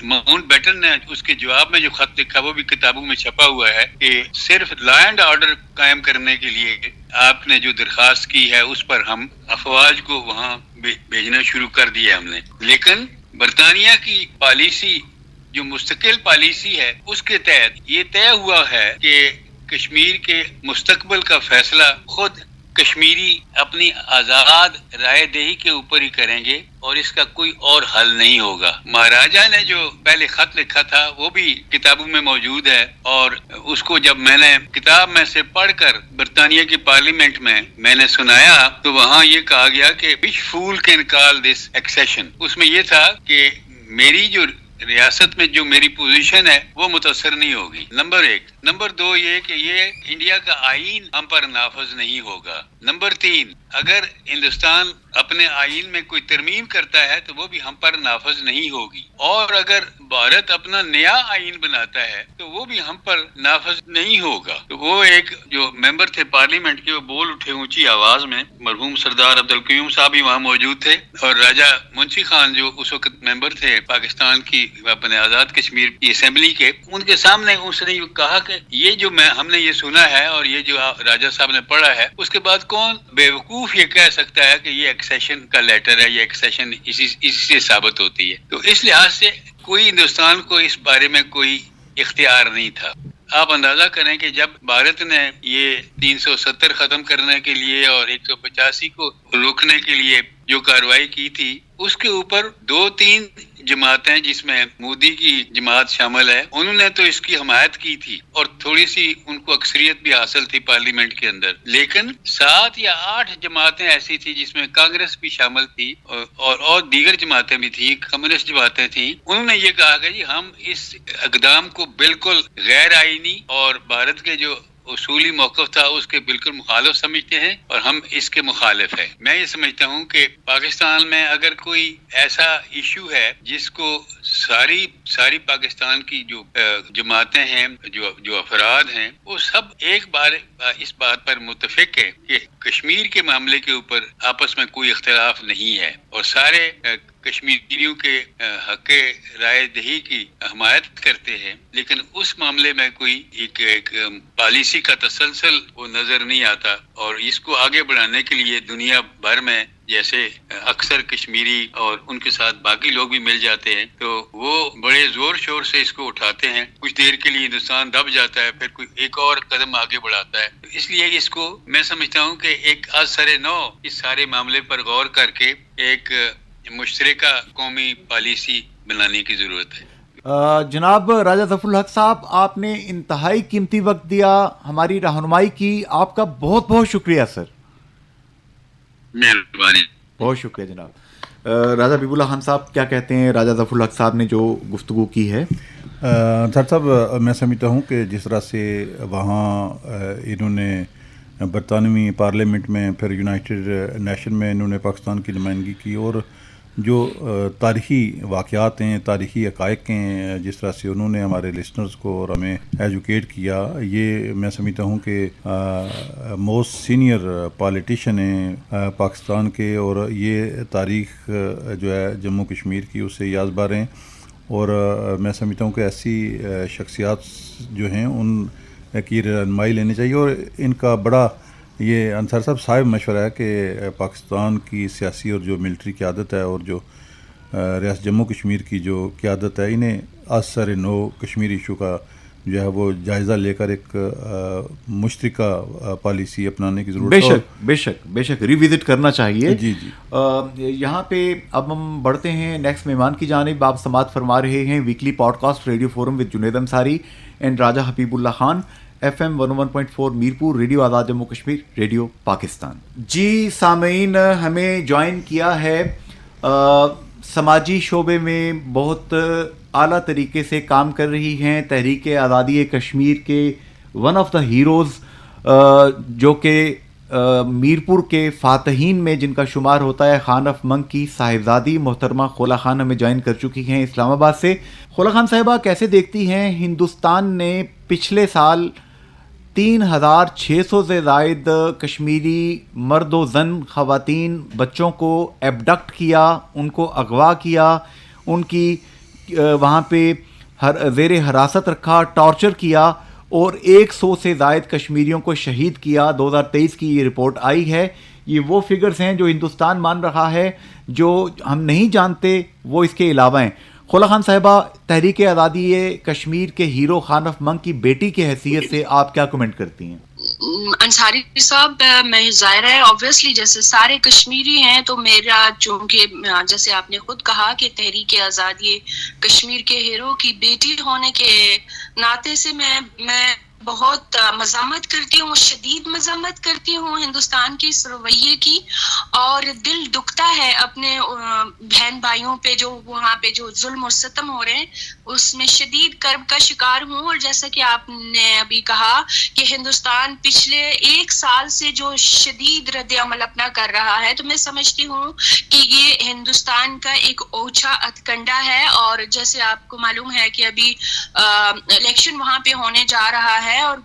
Speaker 4: ماؤنٹ بیٹن نے اس کے جواب میں جو خط لکھا وہ بھی کتابوں میں چھپا ہوا ہے کہ صرف لا اینڈ آرڈر قائم کرنے کے لیے آپ نے جو درخواست کی ہے اس پر ہم افواج کو وہاں بھیجنا شروع کر دیا ہم نے۔ لیکن برطانیہ کی پالیسی جو مستقل پالیسی ہے اس کے تحت یہ طے ہوا ہے کہ کشمیر کے مستقبل کا فیصلہ خود کشمیری اپنی آزاد رائے دہی کے اوپر ہی کریں گے، اور اس کا کوئی اور حل نہیں ہوگا۔ مہاراجہ نے جو پہلے خط لکھا تھا وہ بھی کتابوں میں موجود ہے، اور اس کو جب میں نے کتاب میں سے پڑھ کر برطانیہ کی پارلیمنٹ میں نے سنایا تو وہاں یہ کہا گیا کہ which fool can call this accession۔ اس میں یہ تھا کہ میری جو ریاست میں جو میری پوزیشن ہے وہ متاثر نہیں ہوگی، نمبر 1۔ نمبر 2 یہ کہ یہ انڈیا کا آئین ہم پر نافذ نہیں ہوگا۔ نمبر 3 اگر ہندوستان اپنے آئین میں کوئی ترمیم کرتا ہے تو وہ بھی ہم پر نافذ نہیں ہوگی، اور اگر بھارت اپنا نیا آئین بناتا ہے تو وہ بھی ہم پر نافذ نہیں ہوگا۔ تو وہ ایک جو ممبر تھے پارلیمنٹ کے، وہ بول اٹھے اونچی آواز میں، مرحوم سردار عبدالقیوم صاحب بھی وہاں موجود تھے، اور راجہ منشی خان جو اس وقت ممبر تھے پاکستان کی اپنے آزاد کشمیر کی اسمبلی کے، ان کے سامنے اس نے کہا کہ یہ جو ہم نے یہ سنا ہے اور یہ جو راجہ صاحب نے پڑھا ہے، اس کے بعد کون بیوقوف یہ کہہ سکتا ہے کہ یہ ایکسیشن کا لیٹر ہے، یہ ایکسیشن اسی سے ثابت ہوتی ہے۔ تو اس لحاظ سے کوئی ہندوستان کو اس بارے میں کوئی اختیار نہیں تھا۔ آپ اندازہ کریں کہ جب بھارت نے یہ 370 ختم کرنے کے لیے اور 185 کو روکنے کے لیے جو کارروائی کی تھی، اس کے اوپر 2-3 جماعتیں جس میں مودی کی جماعت شامل ہے، انہوں نے تو اس کی حمایت کی تھی اور تھوڑی سی ان کو اکثریت بھی حاصل تھی پارلیمنٹ کے اندر، لیکن 7 یا 8 جماعتیں ایسی تھی جس میں کانگریس بھی شامل تھی اور دیگر جماعتیں بھی تھیں، کمیونسٹ جماعتیں تھیں۔ انہوں نے یہ کہا کہ جی ہم اس اقدام کو بالکل غیر آئینی اور بھارت کے جو اصولی موقف تھا اس کے بالکل مخالف سمجھتے ہیں اور ہم اس کے مخالف ہیں۔ میں یہ سمجھتا ہوں کہ پاکستان میں اگر کوئی ایسا ایشو ہے جس کو ساری پاکستان کی جو جماعتیں ہیں، جو افراد ہیں، وہ سب ایک بار اس بات پر متفق ہے کہ کشمیر کے معاملے کے اوپر آپس میں کوئی اختلاف نہیں ہے اور سارے کشمیریوں کے حق رائے دہی کی حمایت کرتے ہیں، لیکن اس معاملے میں کوئی ایک پالیسی کا تسلسل وہ نظر نہیں آتا، اور اس کو آگے بڑھانے کے لیے دنیا بھر میں جیسے اکثر کشمیری اور ان کے ساتھ باقی لوگ بھی مل جاتے ہیں تو وہ بڑے زور شور سے اس کو اٹھاتے ہیں، کچھ دیر کے لیے ہندوستان دب جاتا ہے، پھر کوئی ایک اور قدم آگے بڑھاتا ہے۔ اس لیے اس کو میں سمجھتا ہوں کہ ایک از سر نو اس سارے معاملے پر غور کر کے ایک مشترکہ قومی پالیسی بنانے کی ضرورت ہے۔
Speaker 2: جناب راجہ ظفر الحق صاحب، آپ نے انتہائی قیمتی وقت دیا، ہماری رہنمائی کی، آپ کا بہت بہت شکریہ سر۔
Speaker 4: مہربانی،
Speaker 2: بہت شکریہ جناب۔ راجہ حبیب اللہ خان صاحب کیا کہتے ہیں راجہ ظفر الحق صاحب نے جو گفتگو کی ہے؟
Speaker 1: سر صاحب، میں سمجھتا ہوں کہ جس طرح سے وہاں انہوں نے برطانوی پارلیمنٹ میں، پھر یونائٹڈ نیشن میں انہوں نے پاکستان کی نمائندگی کی، اور جو تاریخی واقعات ہیں، تاریخی حقائق ہیں، جس طرح سے انہوں نے ہمارے لسنرز کو اور ہمیں ایجوکیٹ کیا، یہ میں سمجھتا ہوں کہ موسٹ سینئر پالیٹیشین ہیں پاکستان کے، اور یہ تاریخ جو ہے جموں کشمیر کی اس سے یادگار ہیں، اور میں سمجھتا ہوں کہ ایسی شخصیات جو ہیں ان کی رہنمائی لینی چاہیے، اور ان کا بڑا یہ انصار صاحب صاحب مشورہ ہے کہ پاکستان کی سیاسی اور جو ملٹری قیادت ہے اور جو ریاست جموں کشمیر کی جو قیادت ہے، انہیں از سر نو کشمیر ایشو کا جو ہے وہ جائزہ لے کر ایک مشترکہ پالیسی اپنانے کی ضرورت ہے۔
Speaker 2: بے شک ریوزٹ کرنا چاہیے۔
Speaker 1: جی
Speaker 2: یہاں پہ اب ہم بڑھتے ہیں نیکسٹ مہمان کی جانب۔ آپ سماعت فرما رہے ہیں weekly podcast radio forum with Junaid Ansari and Raja Habib Ullah Khan, FM 101.4 Mirpur, radio Azad Jammu Kashmir, radio Pakistan. جی سامعین، ہمیں جوائن کیا ہے سماجی شعبے میں بہت اعلیٰ طریقے سے کام کر رہی ہیں تحریک آزادی کشمیر کے ون آف دا ہیروز، جو کہ میرپور کے فاتحین میں جن کا شمار ہوتا ہے، خان آف منگ کی صاحبزادی محترمہ خولا خان ہمیں جوائن کر چکی ہیں اسلام آباد سے۔ خولا خان صاحبہ، کیسے دیکھتی ہیں ہندوستان نے پچھلے سال 3600 سے زائد کشمیری مرد و زن، خواتین، بچوں کو ایبڈکٹ کیا، ان کو اغوا کیا، ان کی وہاں پہ زیر حراست رکھا، ٹارچر کیا، اور 100 سے زائد کشمیریوں کو شہید کیا۔ 2023 کی یہ رپورٹ آئی ہے۔ یہ وہ فگرز ہیں جو ہندوستان مان رہا ہے، جو ہم نہیں جانتے وہ اس کے علاوہ ہیں۔ خولا خان صاحبہ، تحریک آزادی کشمیر کے ہیرو خان آف منگ کی بیٹی کی حیثیت سے آپ کیا کمنٹ کرتی ہیں؟
Speaker 5: انصاری صاحب، میں ظاہر ہے اوبویسلی جیسے سارے کشمیری ہیں تو میرا، چونکہ جیسے آپ نے خود کہا کہ تحریک آزادی کشمیر کے ہیرو کی بیٹی ہونے کے ناطے سے میں بہت مذمت کرتی ہوں، شدید مذمت کرتی ہوں ہندوستان کے اس رویے کی، اور دل دکھتا ہے اپنے بہن بھائیوں پہ جو وہاں پہ جو ظلم اور ستم ہو رہے ہیں، اس میں شدید کرب کا شکار ہوں۔ اور جیسا کہ آپ نے ابھی کہا کہ ہندوستان پچھلے 1 سال سے جو شدید رد عمل اپنا کر رہا ہے، تو میں سمجھتی ہوں کہ یہ ہندوستان کا ایک اوچھا ہتھکنڈا ہے۔ اور جیسے آپ کو معلوم ہے کہ ابھی الیکشن وہاں پہ ہونے جا رہا ہے، اور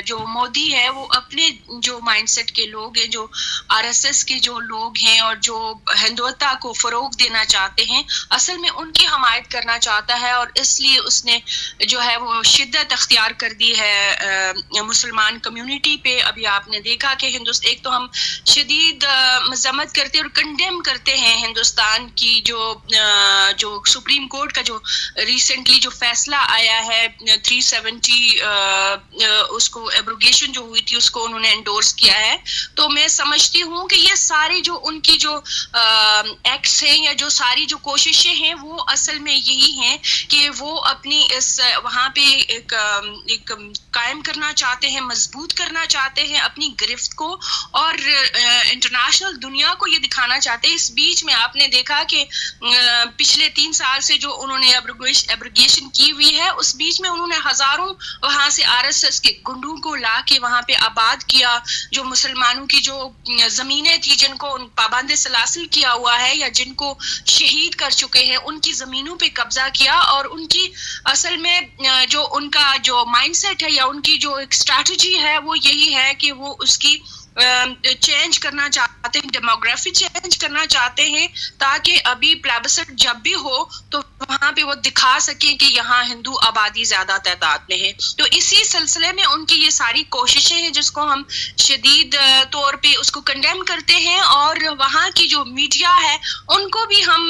Speaker 5: جو مودی ہے وہ اپنے جو مائنڈ سیٹ کے لوگ ہیں، جو RSS کے جو لوگ ہیں اور جو ہندوتا کو فروغ دینا چاہتے ہیں، اصل میں ان کی حمایت کرنا چاہتا ہے، اور اس لیے اس نے جو ہے وہ شدت اختیار کر دی ہے مسلمان کمیونٹی پہ۔ ابھی آپ نے دیکھا کہ ایک تو ہم شدید مذمت کرتے اور کنڈیم کرتے ہیں ہندوستان کی جو سپریم کورٹ کا جو ریسنٹلی جو فیصلہ آیا ہے 370 اس کو ایبروگیشن جو ہوئی تھی اس کو انہوں نے انڈورس کیا ہے۔ تو میں سمجھتی ہوں کہ یہ سارے جو ان کی جو ایکٹس ہیں یا جو ساری جو کوششیں ہیں، وہ اصل میں یہی ہیں کہ وہ اپنی اس وہاں پہ ایک قائم کرنا چاہتے ہیں، مضبوط کرنا چاہتے ہیں اپنی گرفت کو، اور انٹرنیشنل دنیا کو یہ دکھانا چاہتے ہیں۔ اس بیچ میں آپ نے دیکھا کہ پچھلے 3 سال سے جو انہوں نے ایبروگیشن کی ہوئی ہے، اس بیچ میں انہوں نے ہزاروں وہاں سے RSS کے گنڈوں کو لا کے وہاں پہ آباد کیا، جو مسلمانوں کی جو زمینیں تھی جن کو پابند سلاسل کیا ہوا ہے یا جن کو شہید کر چکے ہیں، ان کی زمینوں پہ قبضہ کیا، اور ان کی اصل میں جو ان کا جو مائنڈ سیٹ ہے یا ان کی جو ایک اسٹریٹجی ہے وہ یہی ہے کہ وہ اس کی چینج کرنا چاہتے ہیں، ڈیموگرافی چینج کرنا چاہتے ہیں، تاکہ ابھی پلیبسٹ جب بھی ہو تو وہاں پہ وہ دکھا سکیں کہ یہاں ہندو آبادی زیادہ تعداد میں ہے۔ تو اسی سلسلے میں ان کی یہ ساری کوششیں ہیں جس کو ہم شدید طور پہ اس کو کنڈیم کرتے ہیں، اور وہاں کی جو میڈیا ہے ان کو بھی ہم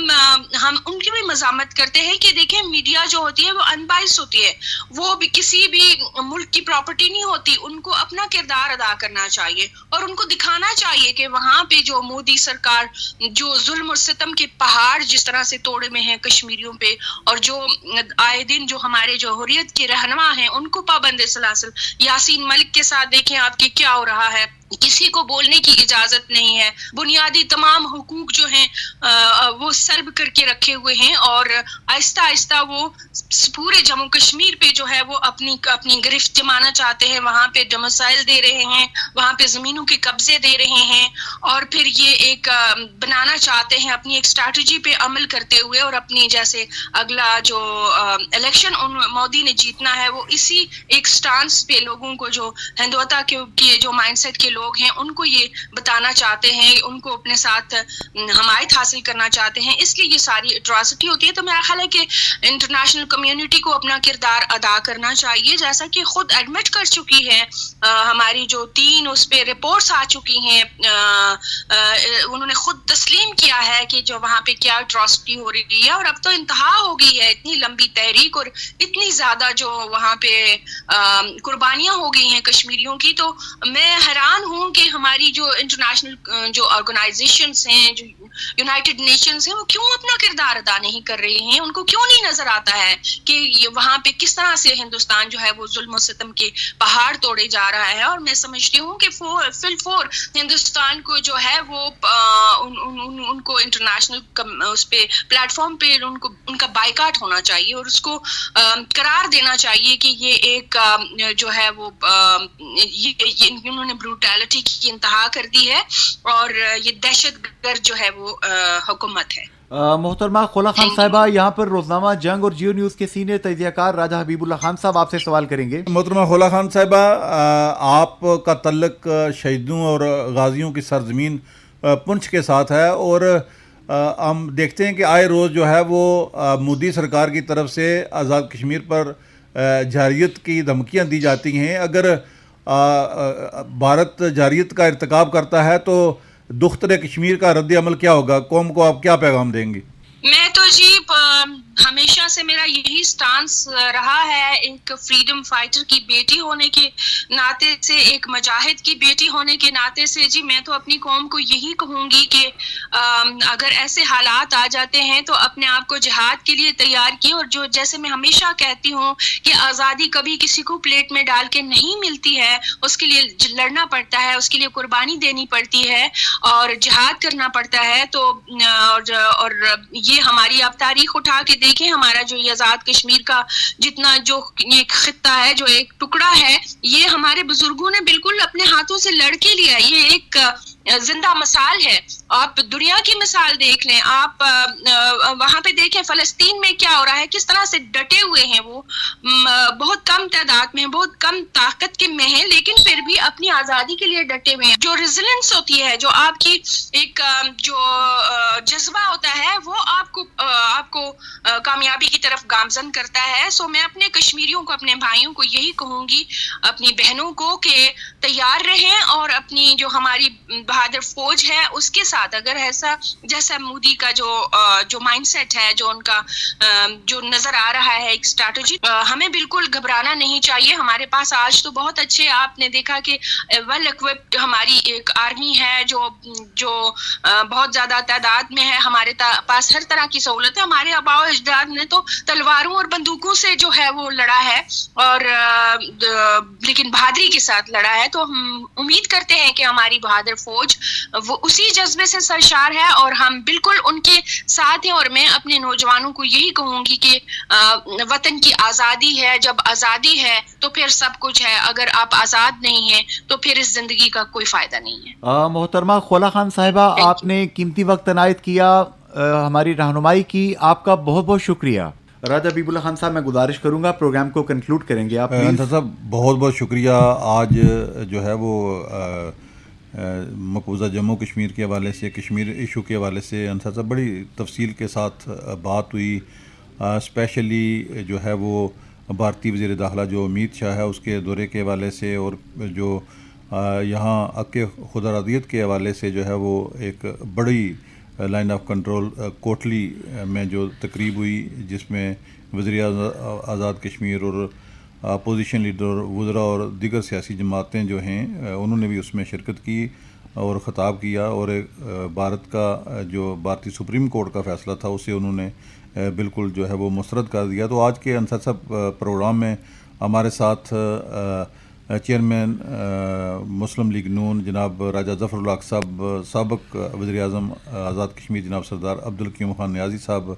Speaker 5: ان کی بھی مذمت کرتے ہیں کہ دیکھیں میڈیا جو ہوتی ہے وہ انبائس ہوتی ہے، وہ بھی کسی بھی ملک کی پراپرٹی نہیں ہوتی، ان کو اپنا کردار ادا کرنا چاہیے اور ان کو دکھانا چاہیے کہ وہاں پہ جو مودی سرکار جو ظلم اور ستم کے پہاڑ جس طرح سے توڑے میں ہیں کشمیریوں پہ، اور جو آئے دن جو ہمارے جو حریت کے رہنما ہیں ان کو پابند سلاسل، یاسین ملک کے ساتھ دیکھیں آپ کے کیا ہو رہا ہے، کسی کو بولنے کی اجازت نہیں ہے، بنیادی تمام حقوق جو ہیں وہ سلب کر کے رکھے ہوئے ہیں، اور آہستہ آہستہ وہ پورے جموں کشمیر پہ جو ہے وہ اپنی گرفت جمانا چاہتے ہیں، وہاں پہ ڈومیسائل دے رہے ہیں، وہاں پہ زمینوں کے قبضے دے رہے ہیں، اور پھر یہ ایک بنانا چاہتے ہیں اپنی ایک اسٹریٹجی پہ عمل کرتے ہوئے، اور اپنی جیسے اگلا جو الیکشن مودی نے جیتنا ہے وہ اسی ایک سٹانس پہ لوگوں کو جو ہندوتا کے جو مائنڈ سیٹ کے لوگ ہیں ان کو یہ بتانا چاہتے ہیں، ان کو اپنے ساتھ حمایت حاصل کرنا چاہتے ہیں، اس لیے یہ ساری اٹراسٹی ہوتی ہے۔ تو میرا خیال ہے کہ انٹرنیشنل کمیونٹی کو اپنا کردار ادا کرنا چاہیے، جیسا کہ خود ایڈمٹ کر چکی ہے ہماری جو 3 اس پہ رپورٹس آ چکی ہیں، انہوں نے خود تسلیم کیا ہے کہ جو وہاں پہ کیا اٹراسٹی ہو رہی ہے، اور اب تو انتہا ہو گئی ہے، اتنی لمبی تحریک اور اتنی زیادہ جو وہاں پہ قربانیاں ہو گئی ہیں کشمیریوں کی۔ تو میں حیران ہوں کہ ہماری جو انٹرنیشنل جو آرگنائزیشنز ہیں، جو یونائٹڈ نیشنز ہیں، وہ کیوں اپنا کردار ادا نہیں کر رہے ہیں، ان کو کیوں نہیں نظر آتا ہے کہ یہ وہاں پہ کس طرح سے ہندوستان جو ہے وہ ظلم و ستم کے پہاڑ توڑے جا رہا ہے۔ اور میں سمجھتی ہوں کہ فور ہندوستان کو جو ہے وہ ان کو انٹرنیشنل اس پہ پلیٹ فارم پہ ان کا بائیکاٹ ہونا چاہیے، اور اس کو قرار دینا چاہیے کہ یہ ایک جو ہے وہ انہوں نے بروٹیلٹی کی انتہا کر دی ہے، اور یہ دہشت گرد جو ہے وہ حکومت ہے۔
Speaker 2: محترمہ خولا خان صاحبہ، یہاں پر روزنامہ جنگ اور جیو نیوز کے سینئر تجزیہ کار راجہ حبیب اللہ خان صاحب آپ سے سوال کریں گے۔
Speaker 1: محترمہ خولا خان صاحبہ، آپ کا تعلق شہیدوں اور غازیوں کی سرزمین پنچ کے ساتھ ہے، اور ہم دیکھتے ہیں کہ آئے روز جو ہے وہ مودی سرکار کی طرف سے آزاد کشمیر پر جارحیت کی دھمکیاں دی جاتی ہیں۔ اگر بھارت جارحیت کا ارتکاب کرتا ہے تو دختر کشمیر کا رد عمل کیا ہوگا؟ قوم کو آپ کیا پیغام دیں گی؟
Speaker 5: میں تو جی ہمیشہ سے میرا یہی سٹانس رہا ہے، ایک فریڈم فائٹر کی بیٹی ہونے کے ناطے سے، ایک مجاہد کی بیٹی ہونے کے ناطے سے جی میں تو اپنی قوم کو یہی کہوں گی کہ اگر ایسے حالات آ جاتے ہیں تو اپنے آپ کو جہاد کے لیے تیار کیے، اور جو جیسے میں ہمیشہ کہتی ہوں کہ آزادی کبھی کسی کو پلیٹ میں ڈال کے نہیں ملتی ہے، اس کے لیے لڑنا پڑتا ہے، اس کے لیے قربانی دینی پڑتی ہے اور جہاد کرنا پڑتا ہے۔ تو اور یہ ہماری آپ تاریخ اٹھا کے دیکھیں، ہمارا جو یہ آزاد کشمیر کا جتنا جو ایک خطہ ہے، جو ایک ٹکڑا ہے، یہ ہمارے بزرگوں نے بالکل اپنے ہاتھوں سے لڑ کے لیا۔ یہ ایک زندہ مثال ہے، آپ دنیا کی مثال دیکھ لیں، آپ وہاں پہ دیکھیں فلسطین میں کیا ہو رہا ہے، کس طرح سے ڈٹے ہوئے ہیں وہ، بہت کم تعداد میں، بہت کم طاقت کے میں ہیں، لیکن پھر بھی اپنی آزادی کے لیے ڈٹے ہوئے ہیں۔ جو ریزیلنس ہوتی ہے، جو آپ کی ایک جو جذبہ ہوتا ہے، وہ آپ کو کامیابی کی طرف گامزن کرتا ہے۔ سو میں اپنے کشمیریوں کو، اپنے بھائیوں کو یہی کہوں گی، اپنی بہنوں کو، کہ تیار رہیں اور اپنی جو ہماری بہادر فوج ہے اس کے ساتھ، اگر ایسا جیسا مودی کا جو مائنڈ سیٹ ہے، جو ان کا جو نظر آ رہا ہے ایک اسٹریٹجی، ہمیں بالکل گھبرانا نہیں چاہیے۔ ہمارے پاس آج تو بہت اچھے، آپ نے دیکھا کہ ویل اکوپڈ ہماری ایک آرمی ہے جو بہت زیادہ تعداد میں ہے، ہمارے پاس ہر طرح کی سہولت ہے۔ ہمارے آباء و اجداد نے تو تلواروں اور بندوقوں سے جو ہے وہ لڑا ہے، اور لیکن بہادری کے ساتھ لڑا ہے۔ تو ہم امید کرتے ہیں کہ ہماری بہادر فوج وہ اسی جذبے سے سرشار ہے، اور ہم بالکل ان کے ساتھ ہیں۔ اور میں اپنے نوجوانوں کو یہی کہوں گی کہ وطن کی آزادی ہے، جب آزادی ہے تو پھر سب کچھ ہے، اگر آپ آزاد نہیں ہیں تو پھر اس زندگی کا کوئی فائدہ نہیں ہے۔
Speaker 2: محترمہ خولا خان صاحبہ، آپ نے قیمتی وقت عنایت کیا، ہماری رہنمائی کی، آپ کا بہت بہت شکریہ۔ راجہ حبیب اللہ خان صاحب، میں گزارش کروں گا پروگرام کو کنکلوڈ کریں گے آپ پلیز۔
Speaker 1: انصر صاحب بہت بہت شکریہ۔ آج جو ہے وہ مقبوضہ جموں کشمیر کے حوالے سے، کشمیر ایشو کے حوالے سے انصر صاحب بڑی تفصیل کے ساتھ بات ہوئی، اسپیشلی جو ہے وہ بھارتی وزیر داخلہ جو امیت شاہ ہے اس کے دورے کے حوالے سے، اور جو یہاں حق خود ارادیت کے حوالے سے جو ہے وہ ایک بڑی لائن آف کنٹرول کوٹلی میں جو تقریب ہوئی، جس میں وزیر آزاد کشمیر اور اپوزیشن لیڈر، وزراء اور دیگر سیاسی جماعتیں جو ہیں انہوں نے بھی اس میں شرکت کی اور خطاب کیا، اور بھارت کا جو بھارتی سپریم کورٹ کا فیصلہ تھا اسے انہوں نے بالکل جو ہے وہ مسترد کر دیا۔ تو آج کے انصر صاحب پروگرام میں ہمارے ساتھ چیئرمین مسلم لیگ نون جناب راجہ ظفر الحق صاحب، سابق وزیر اعظم آزاد کشمیر جناب سردار عبدالقیوم خان نیازی صاحب،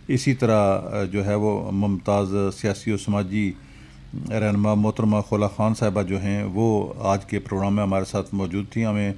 Speaker 1: اسی طرح جو ہے وہ ممتاز سیاسی و سماجی رہنما محترمہ خولا خان صاحبہ جو ہیں وہ آج کے پروگرام میں ہمارے ساتھ موجود تھیں۔ ہمیں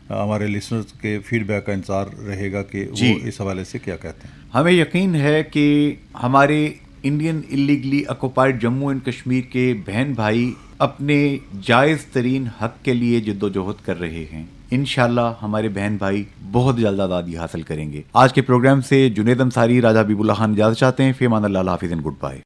Speaker 1: ہمارے لسنرز کے فیڈ بیک کا انتظار رہے گا کہ وہ اس حوالے سے کیا کہتے ہیں۔
Speaker 2: ہمیں یقین ہے کہ ہمارے Indian illegally occupied Jammu and Kashmir کے بہن بھائی اپنے جائز ترین حق کے لیے جد و جہد کر رہے ہیں۔ انشاءاللہ ہمارے بہن بھائی بہت جلد آزادی حاصل کریں گے۔ آج کے پروگرام سے جنید انصاری، راجہ حبیب اللہ خان اجازت چاہتے ہیں۔ فی امان اللہ، حافظ اینڈ گڈ بائے۔